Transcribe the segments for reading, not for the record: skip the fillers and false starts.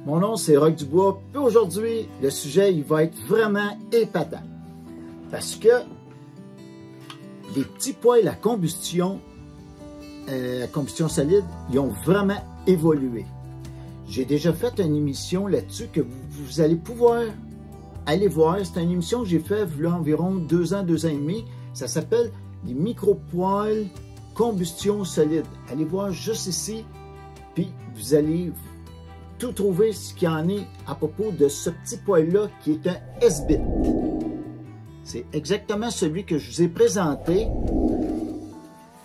Mon nom c'est Roch Dubois, puis aujourd'hui le sujet il va être vraiment épatant parce que les petits poêles à combustion solide, ils ont vraiment évolué. J'ai déjà fait une émission là-dessus que vous allez pouvoir aller voir. C'est une émission que j'ai faite il y a environ 2 ans, 2 ans et demi. Ça s'appelle les micro-poêles combustion solide. Allez voir juste ici, puis vous allez tout trouver ce qu'il y en est à propos de ce petit poêle-là qui est un S-Bit. C'est exactement celui que je vous ai présenté.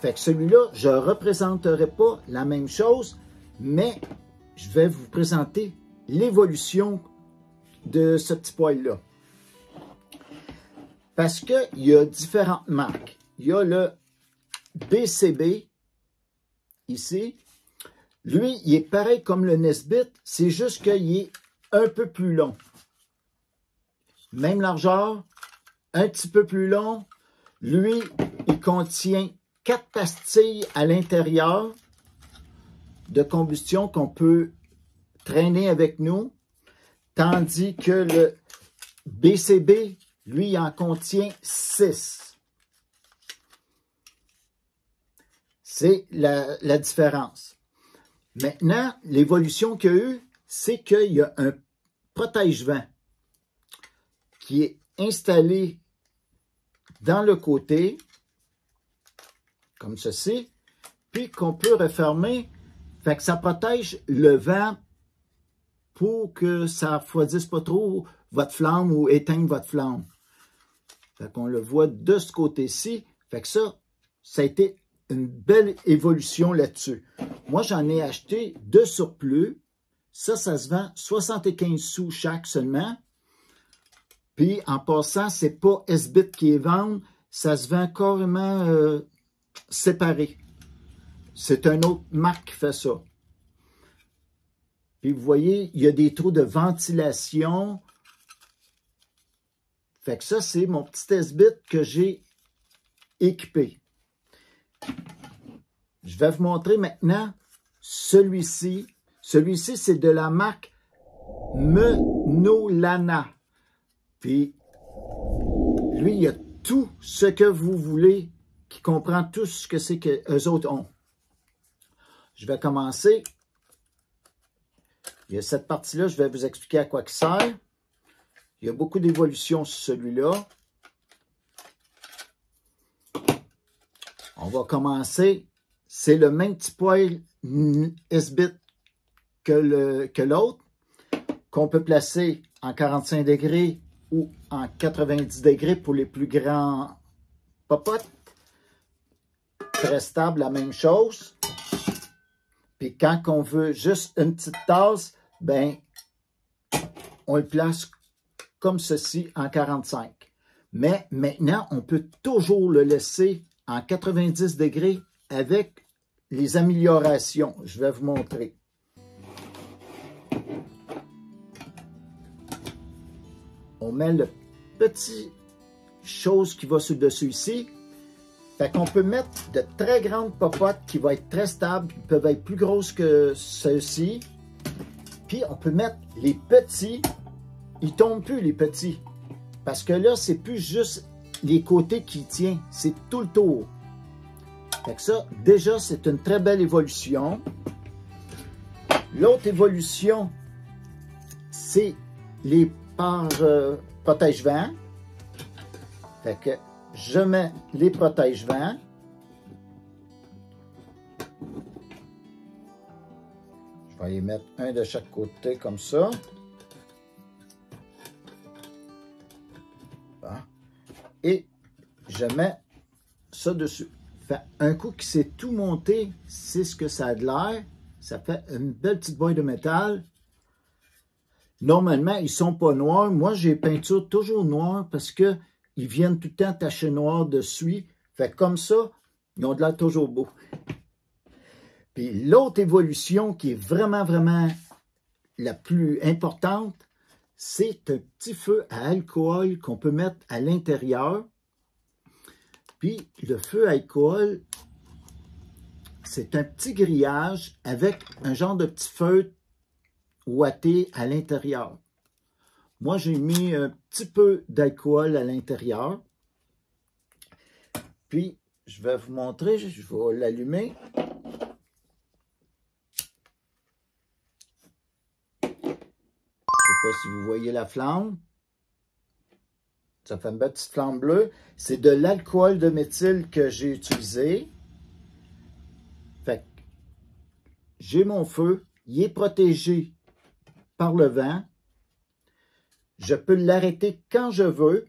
Fait que celui-là, je ne représenterai pas la même chose, mais je vais vous présenter l'évolution de ce petit poêle-là. Parce qu'il y a différentes marques. Il y a le BCB, ici. Lui, il est pareil comme le Nesbit, c'est juste qu'il est un peu plus long. Même largeur, un petit peu plus long. Lui, il contient 4 pastilles à l'intérieur de combustion qu'on peut traîner avec nous, tandis que le BCB, lui, il en contient 6. C'est la différence. Maintenant, l'évolution qu'il y a eu, c'est qu'il y a un protège-vent qui est installé dans le côté, comme ceci, puis qu'on peut refermer, fait que ça protège le vent pour que ça ne refroidisse pas trop votre flamme ou éteigne votre flamme. Fait qu'on le voit de ce côté-ci, fait que ça a été une belle évolution là-dessus. Moi, j'en ai acheté 2 surplus. Ça se vend 75 sous chaque seulement. Puis, en passant, c'est pas S-Bit qui est vendu, ça se vend carrément séparé. C'est une autre marque qui fait ça. Puis, vous voyez, il y a des trous de ventilation. Fait que ça, c'est mon petit S-Bit que j'ai équipé. Je vais vous montrer maintenant celui-ci. Celui-ci, c'est de la marque Menolana. Puis, lui, il y a tout ce que vous voulez, qui comprend tout ce que c'est qu'eux autres ont. Je vais commencer. Il y a cette partie-là, je vais vous expliquer à quoi il sert. Il y a beaucoup d'évolutions sur celui-là. On va commencer. C'est le même petit poêle S-Bit que l'autre, qu'on peut placer en 45 degrés ou en 90 degrés pour les plus grands popotes. Très stable, la même chose. Puis quand on veut juste une petite tasse, ben, on le place comme ceci en 45. Mais maintenant, on peut toujours le laisser en 90 degrés avec les améliorations. Je vais vous montrer. On met le petit chose qui va sur le dessus ici. Fait qu'on peut mettre de très grandes popotes qui vont être très stables, qui peuvent être plus grosses que ceux-ci. Puis on peut mettre les petits. Ils ne tombent plus les petits. Parce que là, c'est plus juste les côtés qui tiennent, c'est tout le tour. Fait que ça, déjà, c'est une très belle évolution. L'autre évolution, c'est les barres protège-vent. Fait que je mets les protège-vent. Je vais y mettre un de chaque côté comme ça. Bon. Et je mets ça dessus. Fait un coup qui s'est tout monté, c'est ce que ça a de l'air. Ça fait une belle petite boîte de métal. Normalement, ils ne sont pas noirs. Moi, j'ai peinture toujours noire parce qu'ils viennent tout le temps tacher noir dessus. Fait comme ça, ils ont de l'air toujours beau. Puis l'autre évolution qui est vraiment, vraiment la plus importante, c'est un petit feu à alcool qu'on peut mettre à l'intérieur. Puis le feu à alcool, c'est un petit grillage avec un genre de petit feutre ouaté à l'intérieur. Moi, j'ai mis un petit peu d'alcool à l'intérieur. Puis, je vais vous montrer, je vais l'allumer. Je ne sais pas si vous voyez la flamme. Ça fait une belle petite flamme bleue. C'est de l'alcool de méthyle que j'ai utilisé. Fait que j'ai mon feu. Il est protégé par le vent. Je peux l'arrêter quand je veux.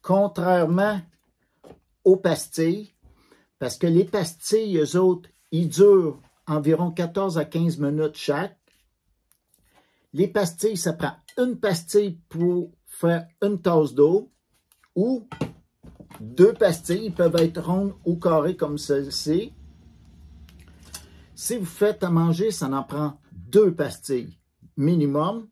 Contrairement aux pastilles. Parce que les pastilles, eux autres, ils durent environ 14 à 15 minutes chaque. Les pastilles, ça prend une pastille pour faire une tasse d'eau ou 2 pastilles. Ils peuvent être rondes ou carrées comme celle-ci. Si vous faites à manger, ça en prend 2 pastilles minimum.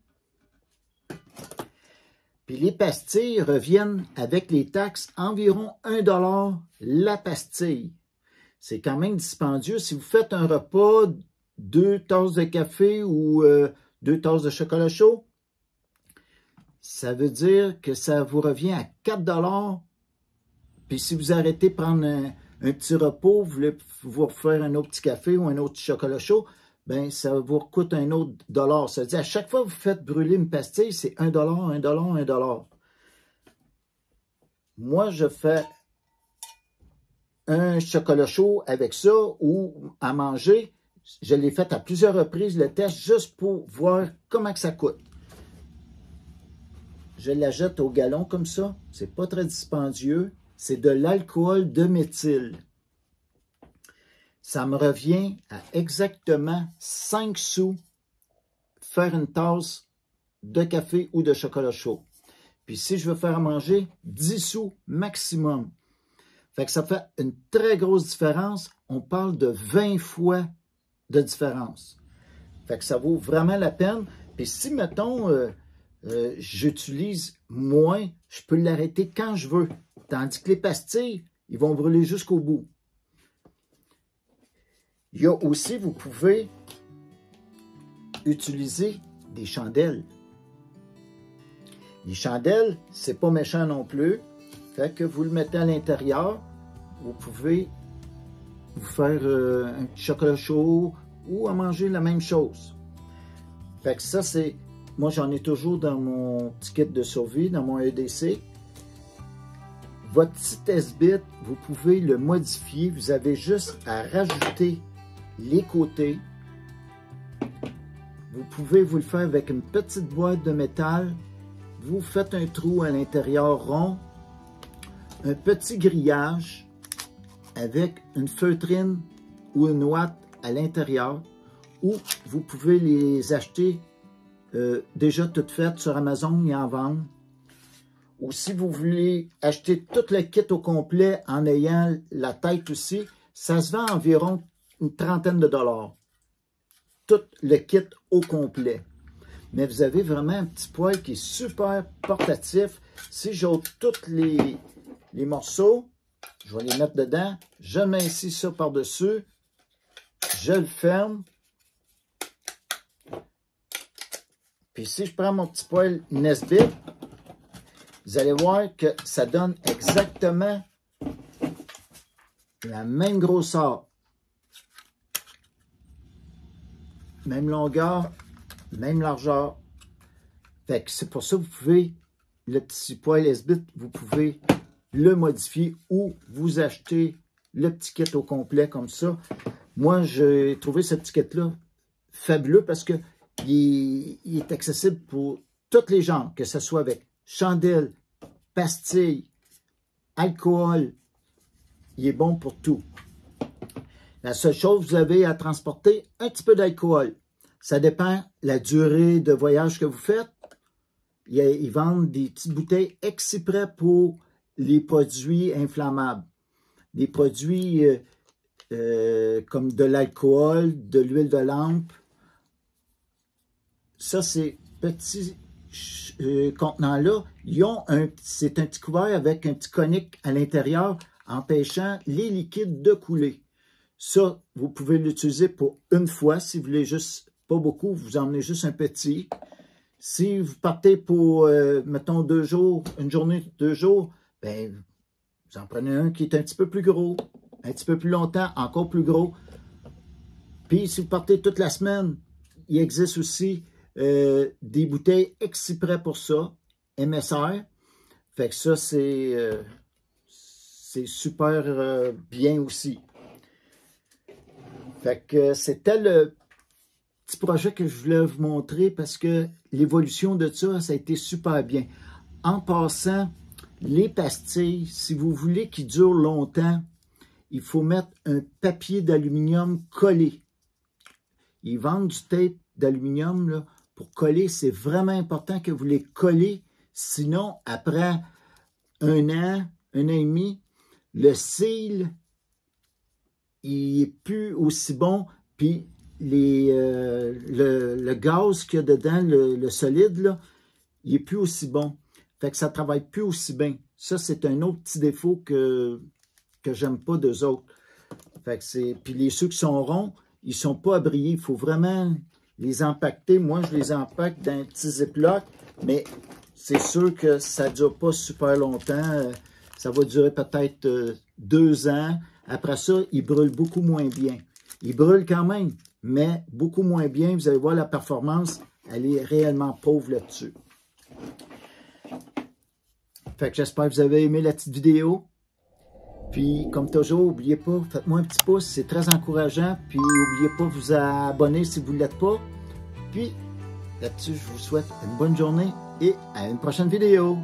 Puis les pastilles reviennent avec les taxes environ 1 $ la pastille. C'est quand même dispendieux. Si vous faites un repas, 2 tasses de café ou 2 tasses de chocolat chaud, ça veut dire que ça vous revient à 4 $. Puis si vous arrêtez de prendre un petit repos, vous voulez vous refaire un autre petit café ou un autre petit chocolat chaud, bien, ça vous coûte un autre dollar. Ça veut dire à chaque fois que vous faites brûler une pastille, c'est 1 $, 1 $, 1 $. Moi, je fais un chocolat chaud avec ça ou à manger. Je l'ai fait à plusieurs reprises, le test, juste pour voir comment que ça coûte. Je la jette au gallon comme ça. C'est pas très dispendieux. C'est de l'alcool de méthyle. Ça me revient à exactement 5 sous faire une tasse de café ou de chocolat chaud. Puis si je veux faire à manger, 10 sous maximum. Fait que ça fait une très grosse différence. On parle de 20 fois de différence. Fait que ça vaut vraiment la peine. Puis si, mettons, j'utilise moins, je peux l'arrêter quand je veux. Tandis que les pastilles, ils vont brûler jusqu'au bout. Il y a aussi, vous pouvez utiliser des chandelles. Les chandelles, c'est pas méchant non plus. Fait que vous le mettez à l'intérieur. Vous pouvez vous faire un petit chocolat chaud ou à manger la même chose. Fait que ça, c'est... Moi, j'en ai toujours dans mon petit kit de survie, dans mon EDC. Votre petit test-bit, vous pouvez le modifier. Vous avez juste à rajouter les côtés. Vous pouvez vous le faire avec une petite boîte de métal. Vous faites un trou à l'intérieur rond. Un petit grillage avec une feutrine ou une ouate à l'intérieur. Ou vous pouvez les acheter déjà toutes faites sur Amazon et en vendre. Ou si vous voulez acheter tout le kit au complet en ayant la tête aussi, ça se vend environ une trentaine de $. Tout le kit au complet. Mais vous avez vraiment un petit poêle qui est super portatif. Si j'ôte tous les morceaux, je vais les mettre dedans. Je mets ici ça par-dessus. Je le ferme. Puis si je prends mon petit poêle Nesbit, vous allez voir que ça donne exactement la même grosseur. Même longueur, même largeur. Fait que c'est pour ça que vous pouvez, le petit poêle Nesbit, vous pouvez le modifier ou vous acheter le petit kit au complet comme ça. Moi, j'ai trouvé ce petit kit-là fabuleux parce que il est accessible pour tous les genres, que ce soit avec chandelle, pastilles, alcool. Il est bon pour tout. La seule chose, vous avez à transporter un petit peu d'alcool. Ça dépend de la durée de voyage que vous faites. Ils vendent des petites bouteilles exprès pour les produits inflammables. Des produits comme de l'alcool, de l'huile de lampe. Ça, ces petits contenants-là, c'est un petit couvert avec un petit conique à l'intérieur empêchant les liquides de couler. Ça, vous pouvez l'utiliser pour une fois si vous voulez juste pas beaucoup, vous emmenez juste un petit. Si vous partez pour, mettons, 2 jours, une journée, 2 jours, ben, vous en prenez un qui est un petit peu plus gros, un petit peu plus longtemps, encore plus gros. Puis, si vous partez toute la semaine, il existe aussi des bouteilles exprès pour ça, MSR. Fait que ça, c'est super bien aussi. Fait que c'était le petit projet que je voulais vous montrer parce que l'évolution de ça, ça a été super bien. En passant, les pastilles, si vous voulez qu'ils durent longtemps, il faut mettre un papier d'aluminium collé. Ils vendent du tape d'aluminium pour coller. C'est vraiment important que vous les collez. Sinon, après 1 an, 1 an et demi, le seal, il n'est plus aussi bon. Puis le gaz qu'il y a dedans, le solide, là, il n'est plus aussi bon. Fait que ça ne travaille plus aussi bien. Ça, c'est un autre petit défaut que j'aime pas d'eux autres. Fait que puis ceux qui sont ronds, ils ne sont pas à briller. Il faut vraiment les empaqueter. Moi, je les empaque dans un petit ziploc, mais c'est sûr que ça ne dure pas super longtemps. Ça va durer peut-être 2 ans. Après ça, ils brûlent beaucoup moins bien. Ils brûlent quand même, mais beaucoup moins bien. Vous allez voir, la performance, elle est réellement pauvre là-dessus. Fait que j'espère que vous avez aimé la petite vidéo. Puis, comme toujours, n'oubliez pas, faites-moi un petit pouce, c'est très encourageant. Puis, n'oubliez pas de vous abonner si vous ne l'êtes pas. Puis, là-dessus, je vous souhaite une bonne journée et à une prochaine vidéo.